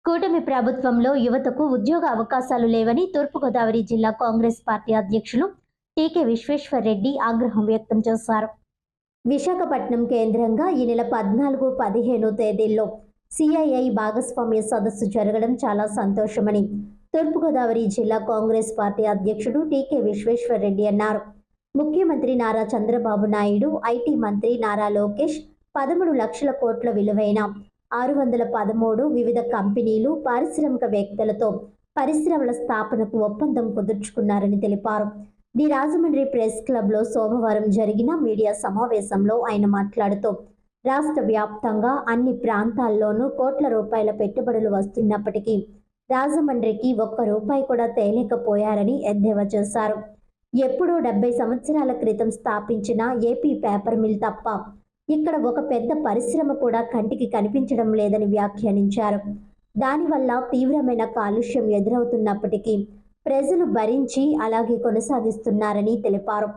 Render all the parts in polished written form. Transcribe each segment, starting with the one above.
కూటమి ప్రభుత్వంలో యువతకు ఉద్యోగ అవకాశాలు లేవని తూర్పుగోదావరి జిల్లా కాంగ్రెస్ పార్టీ అధ్యక్షులు టీకే విశ్వేశ్వర్ రెడ్డి ఆగ్రహం వ్యక్తం చేశారు. విశాఖపట్నం కేంద్రంగా ఈ నెల 14, 15 తేదీల్లో సిఐఐ భాగస్వామ్య సదస్సు జరగడం చాలా సంతోషమని తూర్పుగోదావరి జిల్లా కాంగ్రెస్ పార్టీ అధ్యక్షుడు టీకే విశ్వేశ్వర్ రెడ్డి అన్నారు. ముఖ్యమంత్రి నారా చంద్రబాబు నాయుడు, ఐటీ మంత్రి నారా లోకేష్ 13 లక్షల కోట్ల విలువైన 613 వివిధ కంపెనీలు, పారిశ్రామికవేత్తలతో పరిశ్రమల స్థాపనకు ఒప్పందం కుదుర్చుకున్నారని తెలిపారు. ది రాజమండ్రి ప్రెస్ క్లబ్లో సోమవారం జరిగిన మీడియా సమావేశంలో ఆయన మాట్లాడుతూ రాష్ట్ర వ్యాప్తంగా అన్ని ప్రాంతాల్లోనూ కోట్ల రూపాయల పెట్టుబడులు వస్తున్నప్పటికీ రాజమండ్రికి ఒక్క రూపాయి కూడా తేలేకపోయారని ఎద్దేవా చేశారు. ఎప్పుడో 70 సంవత్సరాల క్రితం స్థాపించిన ఏపీ పేపర్ మిల్ తప్ప ఇక్కడ ఒక పెద్ద పరిశ్రమ కూడా కంటికి కనిపించడం లేదని వ్యాఖ్యానించారు. దానివల్ల తీవ్రమైన కాలుష్యం ఎదురవుతున్నప్పటికీ ప్రజలు భరించి అలాగే కొనసాగిస్తున్నారని తెలిపారు.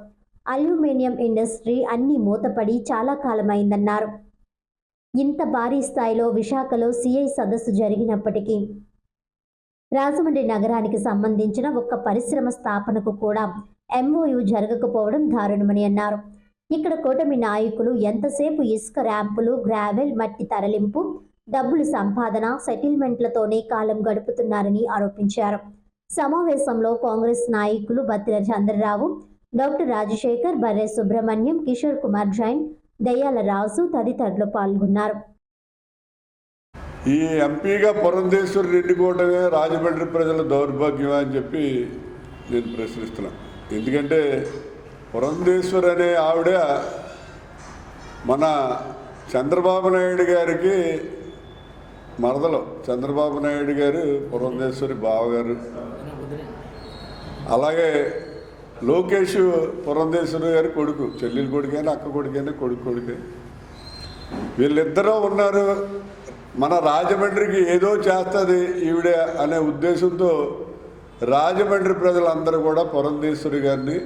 అల్యూమినియం ఇండస్ట్రీ అన్ని మూతపడి చాలా కాలమైందన్నారు. ఇంత భారీ స్థాయిలో విశాఖలో సిఐ సదస్సు జరిగినప్పటికీ రాజమండ్రి నగరానికి సంబంధించిన ఒక్క పరిశ్రమ స్థాపనకు కూడా ఎంఓయు జరగకపోవడం దారుణమని అన్నారు. ఇక్కడ కూటమి నాయకులు ఎంతసేపు ఇసుక ర్యాంపులు, గ్రావెల్, మట్టి తరలింపు, డబ్బులు సంపాదన, సెటిల్మెంట్లతోనే కాలం గడుపుతున్నారని ఆరోపించారు. సమావేశంలో కాంగ్రెస్ నాయకులు బత్తిల చంద్రరావు, డాక్టర్ రాజశేఖర్, బర్రె సుబ్రహ్మణ్యం, కిషోర్ కుమార్ జైన్, దయ్యాల రాజు తదితరులు పాల్గొన్నారు. ఈ ఎంపీగా పురంధేశ్వరి ఎన్నుకోవడమే రాజమండ్రి ప్రజల దౌర్భాగ్యం అని చెప్పి నేను ప్రశ్నిస్తున్నాను. ఎందుకంటే పురంధేశ్వరి అనే ఆవిడ మన చంద్రబాబు నాయుడు గారికి మరదలు. చంద్రబాబు నాయుడు గారు పురంధేశ్వరి బావగారు. అలాగే లోకేష్ పురంధేశ్వరి గారి కొడుకు, చెల్లెలు కొడుకైనా అక్క కొడుకైనా కొడుకే. వీళ్ళిద్దరూ ఉన్నారు. మన రాజమండ్రికి ఏదో చేస్తుంది ఈవిడ అనే ఉద్దేశంతో రాజమండ్రి ప్రజలందరూ కూడా పురంధేశ్వరి గారిని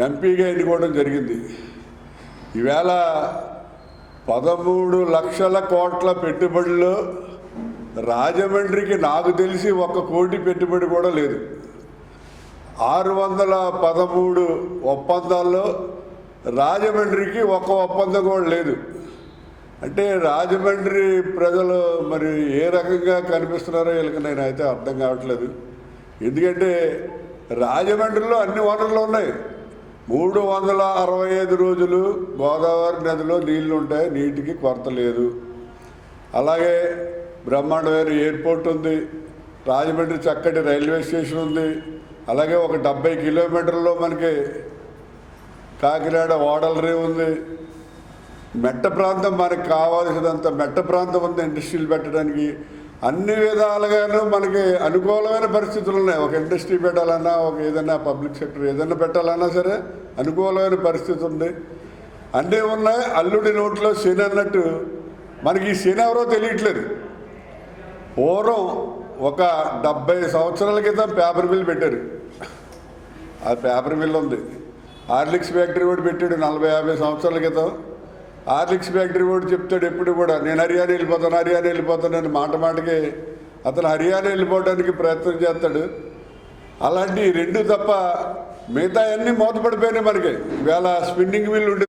ఎంపీగా ఎన్నుకోవడం జరిగింది. ఈవేళ 13 లక్షల కోట్ల పెట్టుబడులు రాజమండ్రికి నాకు తెలిసి 1 కోటి పెట్టుబడి కూడా లేదు. 613 ఒప్పందాల్లో రాజమండ్రికి 1 ఒప్పందం కూడా లేదు. అంటే రాజమండ్రి ప్రజలు మరి ఏ రకంగా కనిపిస్తున్నారో వీళ్ళకి నేనైతే అర్థం కావట్లేదు. ఎందుకంటే రాజమండ్రిలో అన్ని వనరులు ఉన్నాయి. 365 రోజులు గోదావరి నదిలో నీళ్లు ఉంటాయి, నీటికి కొరత లేదు. అలాగే బ్రహ్మాండమైన ఎయిర్పోర్ట్ ఉంది, రాజమండ్రి చక్కటి రైల్వే స్టేషన్ ఉంది. అలాగే ఒక 70 కిలోమీటర్లో మనకి కాకినాడ ఓడలరీ ఉంది. మెట్ట ప్రాంతం మనకు కావాల్సినంత మెట్ట ప్రాంతం ఉంది ఇండస్ట్రీలు పెట్టడానికి. అన్ని విధాలుగాను మనకి అనుకూలమైన పరిస్థితులు ఉన్నాయి. ఒక ఇండస్ట్రీ పెట్టాలన్నా, ఒక ఏదైనా పబ్లిక్ సెక్టర్ ఏదైనా పెట్టాలన్నా సరే అనుకూలమైన పరిస్థితి ఉంది. అన్నీ ఉన్నాయి. అల్లుడి నోట్లో శని అన్నట్టు మనకి ఈ శని ఎవరో తెలియట్లేదు. పూర్వం ఒక 70 సంవత్సరాల క్రితం పేపర్ మిల్ పెట్టారు. ఆ పేపర్ మిల్ ఉంది. హార్లిక్స్ ఫ్యాక్టరీ కూడా పెట్టాడు 40-50 సంవత్సరాల క్రితం. హార్లిక్స్ ఫ్యాక్టరీ కూడా చెప్తాడు ఎప్పుడు కూడా, నేను హర్యానా వెళ్ళిపోతానని మాటకి అతను హర్యానా వెళ్ళిపోవడానికి ప్రయత్నం చేస్తాడు. అలాంటి 2 తప్ప మిగతా అన్నీ మూతపడిపోయినాయి మనకి. ఇవాళ స్పిన్నింగ్ మిల్ ఉండే